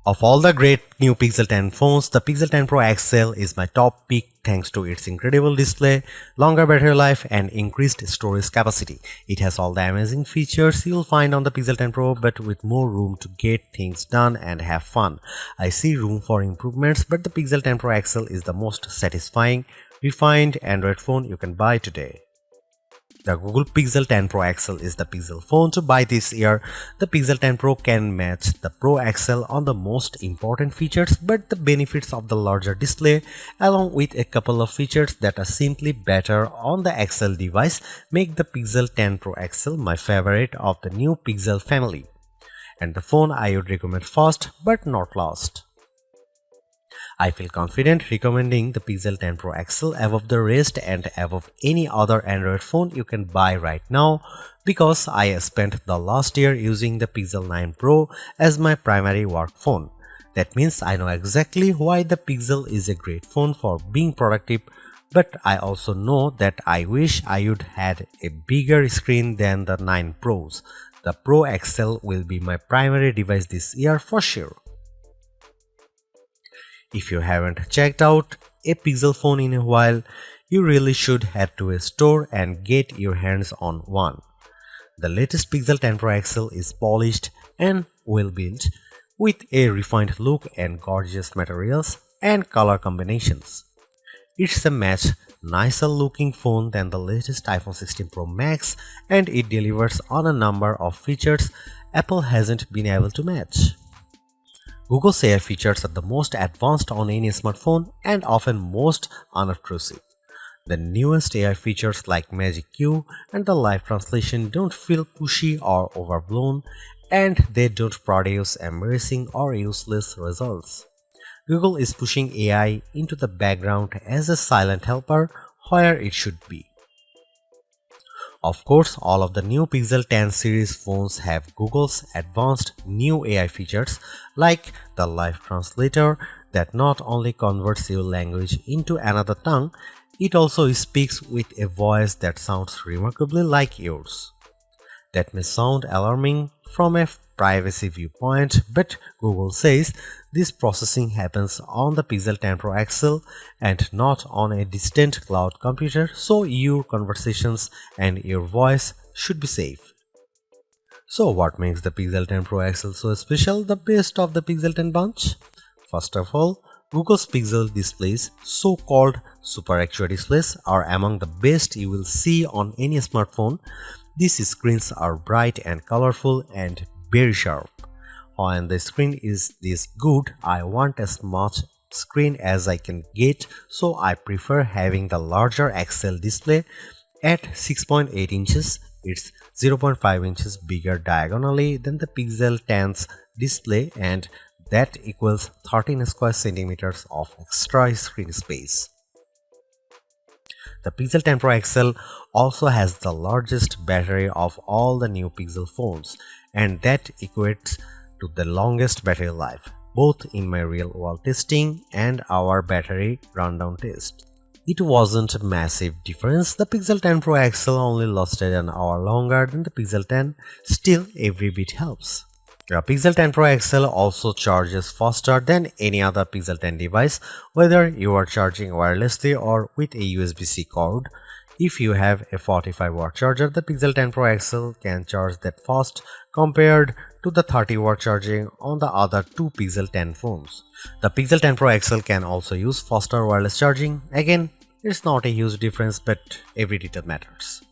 Of all the great new Pixel 10 phones, the Pixel 10 Pro XL is my top pick thanks to its incredible display, longer battery life and increased storage capacity. It has all the amazing features you'll find on the Pixel 10 Pro but with more room to get things done and have fun. I see room for improvements, but the Pixel 10 Pro XL is the most satisfying, refined Android phone you can buy today. The Google Pixel 10 Pro XL is the Pixel phone to buy this year. The Pixel 10 Pro can match the Pro XL on the most important features, but the benefits of the larger display, along with a couple of features that are simply better on the XL device, make the Pixel 10 Pro XL my favorite of the new Pixel family, and the phone I would recommend first but not last. I feel confident recommending the Pixel 10 Pro XL above the rest and above any other Android phone you can buy right now because I spent the last year using the Pixel 9 Pro as my primary work phone. That means I know exactly why the Pixel is a great phone for being productive, but I also know that I wish I would had a bigger screen than the 9 Pros. The Pro XL will be my primary device this year for sure. If you haven't checked out a Pixel phone in a while, you really should head to a store and get your hands on one. The latest Pixel 10 Pro XL is polished and well built with a refined look and gorgeous materials and color combinations. It's a much nicer looking phone than the latest iPhone 16 Pro Max, and it delivers on a number of features Apple hasn't been able to match. Google's AI features are the most advanced on any smartphone and often most unobtrusive. The newest AI features like Magic Q and the live translation don't feel pushy or overblown, and they don't produce embarrassing or useless results. Google is pushing AI into the background as a silent helper where it should be. Of course, all of the new Pixel 10 series phones have Google's advanced new AI features like the live translator that not only converts your language into another tongue, it also speaks with a voice that sounds remarkably like yours. That may sound alarming from a privacy viewpoint, but Google says this processing happens on the Pixel 10 Pro XL and not on a distant cloud computer, so your conversations and your voice should be safe. So what makes the Pixel 10 Pro XL so special, the best of the Pixel 10 bunch? First of all, Google's Pixel displays, so-called Super Actua displays, are among the best you will see on any smartphone. These screens are bright and colorful and very sharp. When the screen is this good, I want as much screen as I can get, so I prefer having the larger XL display at 6.8 inches. It's 0.5 inches bigger diagonally than the Pixel 10's display, and that equals 13 square centimeters of extra screen space. The Pixel 10 Pro XL also has the largest battery of all the new Pixel phones, and that equates to the longest battery life, both in my real-world testing and our battery rundown test. It wasn't a massive difference. The Pixel 10 Pro XL only lasted an hour longer than the Pixel 10, still every bit helps. The Pixel 10 Pro XL also charges faster than any other Pixel 10 device, whether you are charging wirelessly or with a USB-C cord. If you have a 45-watt charger, the Pixel 10 Pro XL can charge that fast compared to the 30-watt charging on the other two Pixel 10 phones. The Pixel 10 Pro XL can also use faster wireless charging. Again, it's not a huge difference, but every detail matters.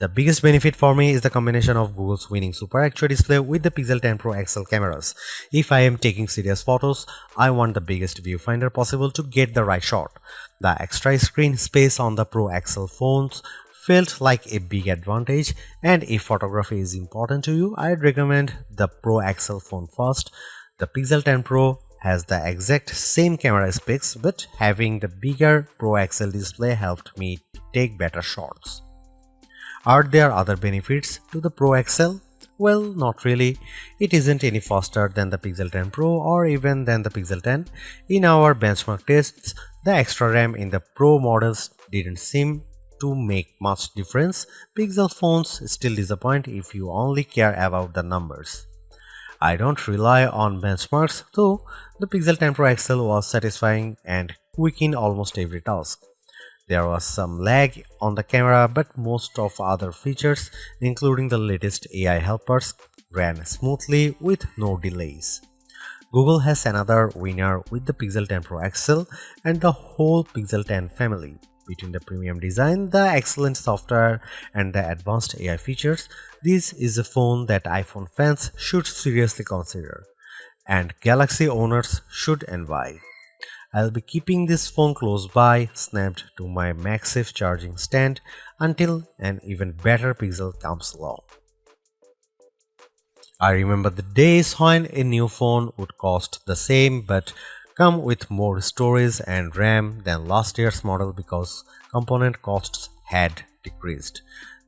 The biggest benefit for me is the combination of Google's winning Super Actua display with the Pixel 10 Pro XL cameras. If I am taking serious photos, I want the biggest viewfinder possible to get the right shot. The extra screen space on the Pro XL phones felt like a big advantage, and if photography is important to you, I'd recommend the Pro XL phone first. The Pixel 10 Pro has the exact same camera specs, but having the bigger Pro XL display helped me take better shots. Are there other benefits to the Pro XL? Well, not really. It isn't any faster than the Pixel 10 Pro or even than the Pixel 10. In our benchmark tests, the extra RAM in the Pro models didn't seem to make much difference. Pixel phones still disappoint if you only care about the numbers. I don't rely on benchmarks, though the Pixel 10 Pro XL was satisfying and quick in almost every task. There was some lag on the camera, but most of other features, including the latest AI helpers, ran smoothly with no delays. Google has another winner with the Pixel 10 Pro XL and the whole Pixel 10 family. Between the premium design, the excellent software, and the advanced AI features, this is a phone that iPhone fans should seriously consider, and Galaxy owners should envy. I'll be keeping this phone close by, snapped to my MagSafe charging stand until an even better Pixel comes along. I remember the days when a new phone would cost the same but come with more storage and RAM than last year's model because component costs had decreased.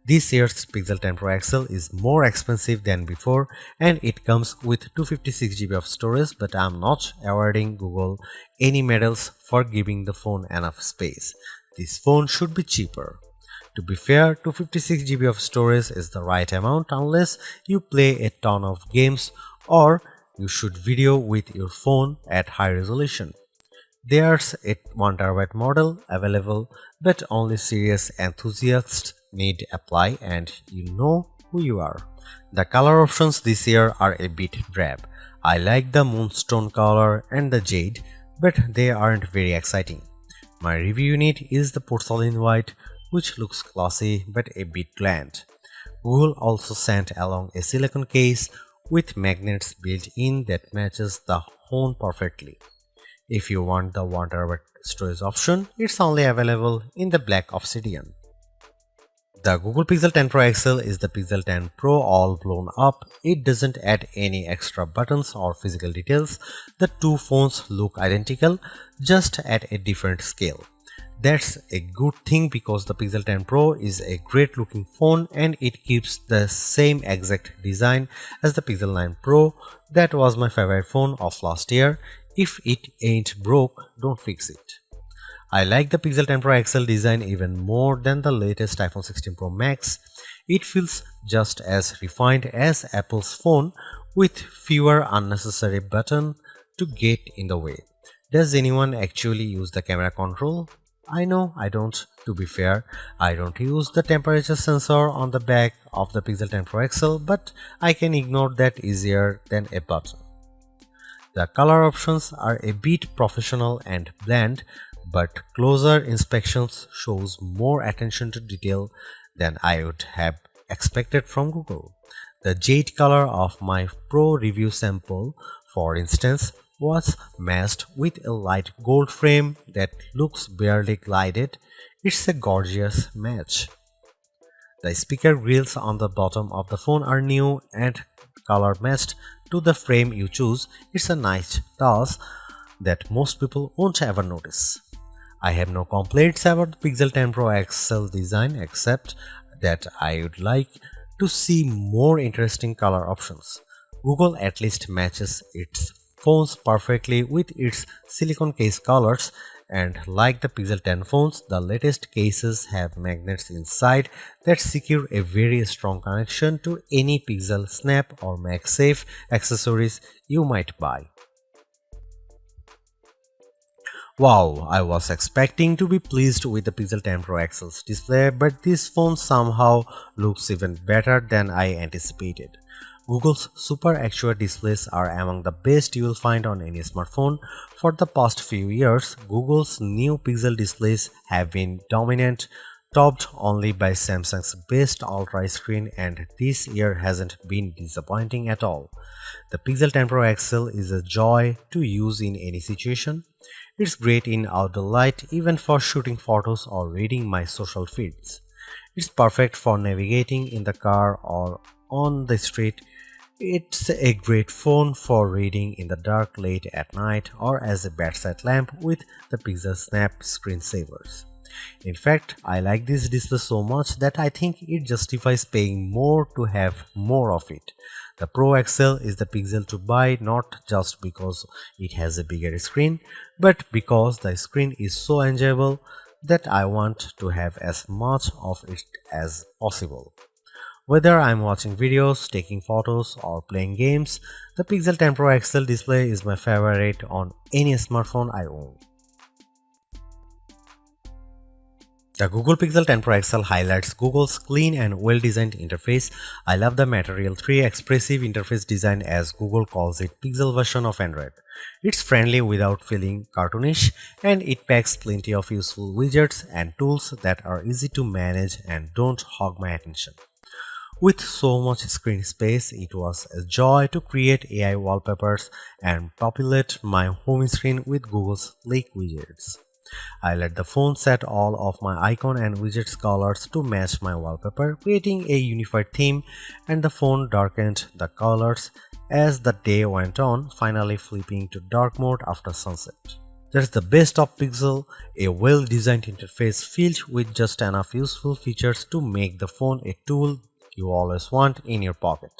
This year's Pixel 10 Pro XL is more expensive than before and it comes with 256 GB of storage, but I'm not awarding Google any medals for giving the phone enough space. This phone should be cheaper. To be fair, 256 GB of storage is the right amount unless you play a ton of games or you shoot video with your phone at high resolution. There's a 1TB model available, but only serious enthusiasts need apply, and you know who you are. The color options this year are a bit drab. I like the moonstone color and the jade, but they aren't very exciting. My review unit is the porcelain white, which looks classy but a bit bland. Google also sent along a silicone case with magnets built in that matches the phone perfectly. If you want the 1TB storage option, it's only available in the black obsidian. The Google Pixel 10 Pro XL is the Pixel 10 Pro all blown up. It doesn't add any extra buttons or physical details. The two phones look identical, just at a different scale. That's a good thing because the Pixel 10 Pro is a great looking phone and it keeps the same exact design as the Pixel 9 Pro. That was my favorite phone of last year. If it ain't broke, don't fix it. I like the Pixel 10 Pro XL design even more than the latest iPhone 16 Pro Max. It feels just as refined as Apple's phone with fewer unnecessary buttons to get in the way. Does anyone actually use the camera control? I know I don't. To be fair, I don't use the temperature sensor on the back of the Pixel 10 Pro XL, but I can ignore that easier than a button. The color options are a bit professional and bland, but closer inspections shows more attention to detail than I would have expected from Google. The jade color of my Pro review sample, for instance, was matched with a light gold frame that looks barely glided. It's a gorgeous match. The speaker grills on the bottom of the phone are new and color matched to the frame you choose. It's a nice touch that most people won't ever notice. I have no complaints about the Pixel 10 Pro XL design except that I would like to see more interesting color options. Google at least matches its phones perfectly with its silicone case colors, and like the Pixel 10 phones, the latest cases have magnets inside that secure a very strong connection to any Pixel Snap or MagSafe accessories you might buy. Wow, I was expecting to be pleased with the Pixel 10 Pro XL's display, but this phone somehow looks even better than I anticipated. Google's Super Actua displays are among the best you will find on any smartphone. For the past few years, Google's new Pixel displays have been dominant, topped only by Samsung's best Ultra screen, and this year hasn't been disappointing at all. The Pixel 10 Pro XL is a joy to use in any situation. It's great in outdoor light, even for shooting photos or reading my social feeds. It's perfect for navigating in the car or on the street. It's a great phone for reading in the dark late at night or as a bedside lamp with the Pixel Snap screensavers. In fact, I like this display so much that I think it justifies paying more to have more of it. The Pro XL is the Pixel to buy not just because it has a bigger screen, but because the screen is so enjoyable that I want to have as much of it as possible. Whether I'm watching videos, taking photos, or playing games, the Pixel 10 Pro XL display is my favorite on any smartphone I own. The Google Pixel 10 Pro XL highlights Google's clean and well-designed interface. I love the Material 3 expressive interface design, as Google calls it Pixel version of Android. It's friendly without feeling cartoonish, and it packs plenty of useful widgets and tools that are easy to manage and don't hog my attention. With so much screen space, it was a joy to create AI wallpapers and populate my home screen with Google's sleek widgets. I let the phone set all of my icon and widgets colors to match my wallpaper, creating a unified theme, and the phone darkened the colors as the day went on, finally flipping to dark mode after sunset. That's the best of Pixel, a well-designed interface filled with just enough useful features to make the phone a tool you always want in your pocket.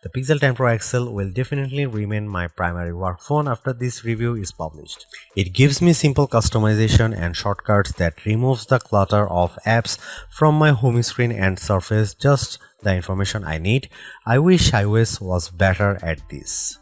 The Pixel 10 Pro XL will definitely remain my primary work phone after this review is published. It gives me simple customization and shortcuts that removes the clutter of apps from my home screen and surface just the information I need. I wish iOS was better at this.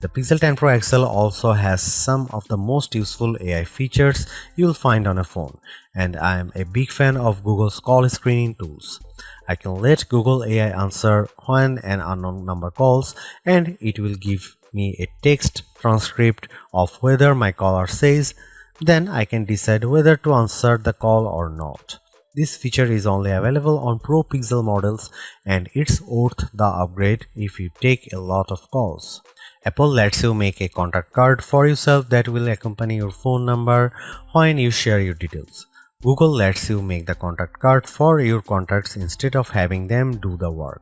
The Pixel 10 Pro XL also has some of the most useful AI features you'll find on a phone, and I am a big fan of Google's call screening tools. I can let Google AI answer when an unknown number calls, and it will give me a text transcript of whether my caller says, then I can decide whether to answer the call or not. This feature is only available on Pro Pixel models, and it's worth the upgrade if you take a lot of calls. Apple lets you make a contact card for yourself that will accompany your phone number when you share your details. Google lets you make the contact card for your contacts instead of having them do the work.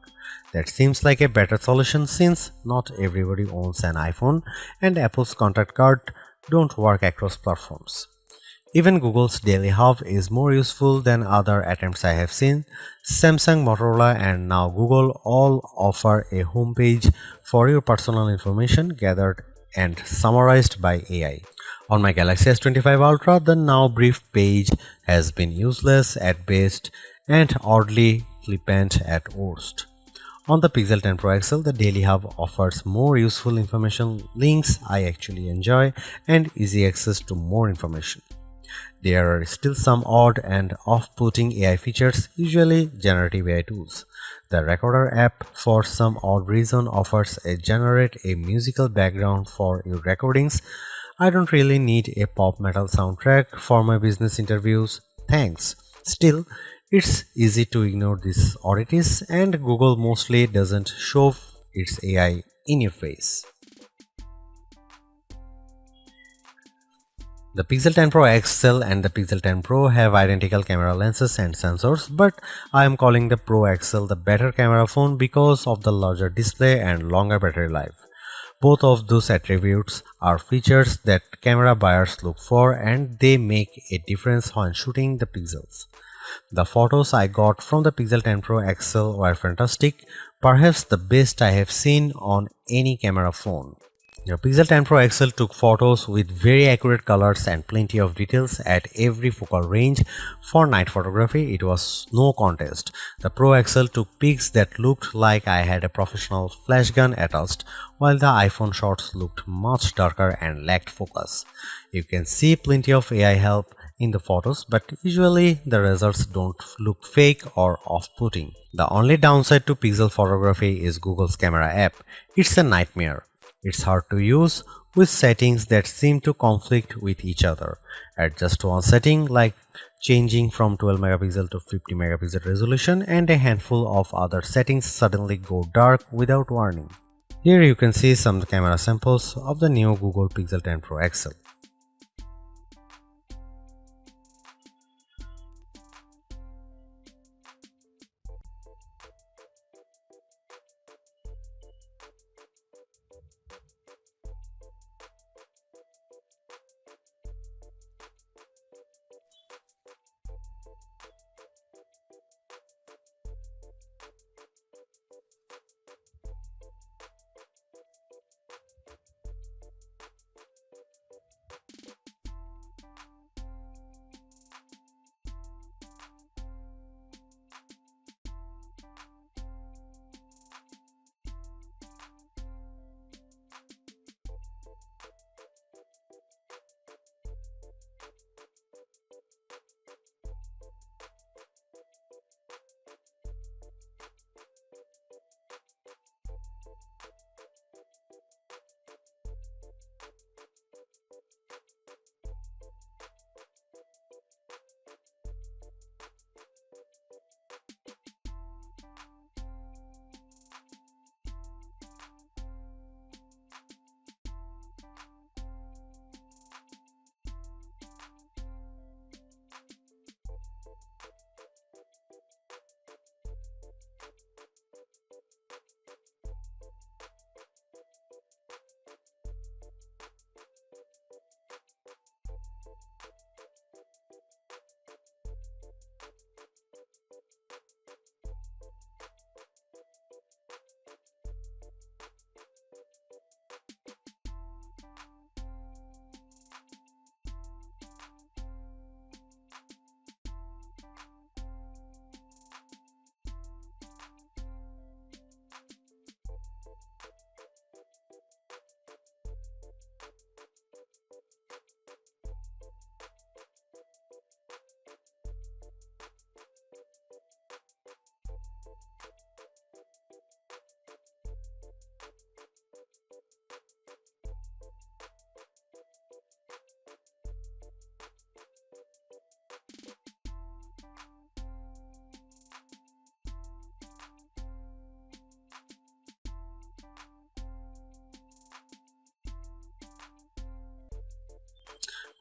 That seems like a better solution since not everybody owns an iPhone and Apple's contact card don't work across platforms. Even Google's Daily Hub is more useful than other attempts I have seen. Samsung, Motorola, and now Google all offer a homepage for your personal information gathered and summarized by AI. On my Galaxy S25 Ultra, the now brief page has been useless at best and oddly flippant at worst. On the Pixel 10 Pro XL, the Daily Hub offers more useful information, links I actually enjoy, and easy access to more information. There are still some odd and off-putting AI features, usually generative AI tools. The Recorder app, for some odd reason, offers a generate a musical background for your recordings. I don't really need a pop metal soundtrack for my business interviews. Thanks. Still, it's easy to ignore these oddities, and Google mostly doesn't shove its AI in your face. The Pixel 10 Pro XL and the Pixel 10 Pro have identical camera lenses and sensors, but I am calling the Pro XL the better camera phone because of the larger display and longer battery life. Both of those attributes are features that camera buyers look for, and they make a difference when shooting the pixels. The photos I got from the Pixel 10 Pro XL were fantastic, perhaps the best I have seen on any camera phone. The Pixel 10 Pro XL took photos with very accurate colors and plenty of details at every focal range. For night photography, it was no contest. The Pro XL took pics that looked like I had a professional flash gun attached, while the iPhone shots looked much darker and lacked focus. You can see plenty of AI help in the photos, but usually the results don't look fake or off-putting. The only downside to Pixel photography is Google's camera app. It's a nightmare. It's hard to use with settings that seem to conflict with each other. Adjust one setting like changing from 12 megapixel to 50 megapixel resolution, and a handful of other settings suddenly go dark without warning. Here you can see some camera samples of the new Google Pixel 10 Pro XL.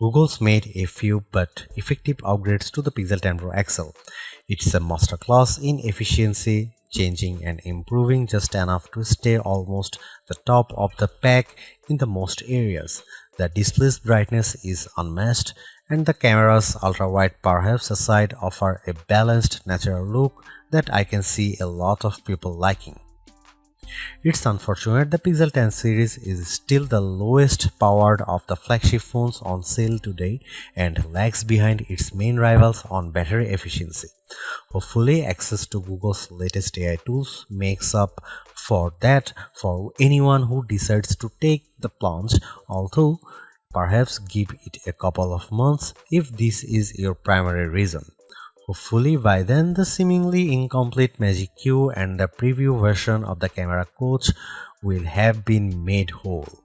Google's made a few but effective upgrades to the Pixel 10 Pro XL. It's a masterclass in efficiency, changing and improving just enough to stay almost the top of the pack in the most areas. The display's brightness is unmatched, and the camera's ultra-wide perhaps aside offer a balanced natural look that I can see a lot of people liking. It's unfortunate the Pixel 10 series is still the lowest powered of the flagship phones on sale today and lags behind its main rivals on battery efficiency. Hopefully, access to Google's latest AI tools makes up for that for anyone who decides to take the plunge, although perhaps give it a couple of months if this is your primary reason. Hopefully by then the seemingly incomplete Magic Q and the preview version of the camera coach will have been made whole.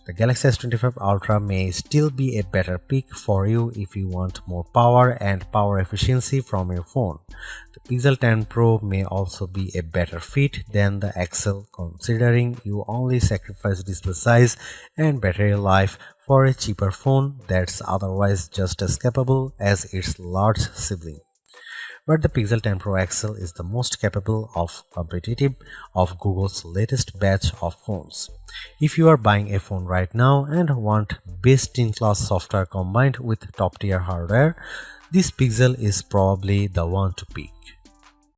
The Galaxy S25 Ultra may still be a better pick for you if you want more power and power efficiency from your phone. The Pixel 10 Pro may also be a better fit than the XL considering you only sacrifice display size and battery life for a cheaper phone that's otherwise just as capable as its large sibling. But the Pixel 10 Pro XL is the most capable of competitive of Google's latest batch of phones. If you are buying a phone right now and want best-in-class software combined with top-tier hardware, this Pixel is probably the one to pick.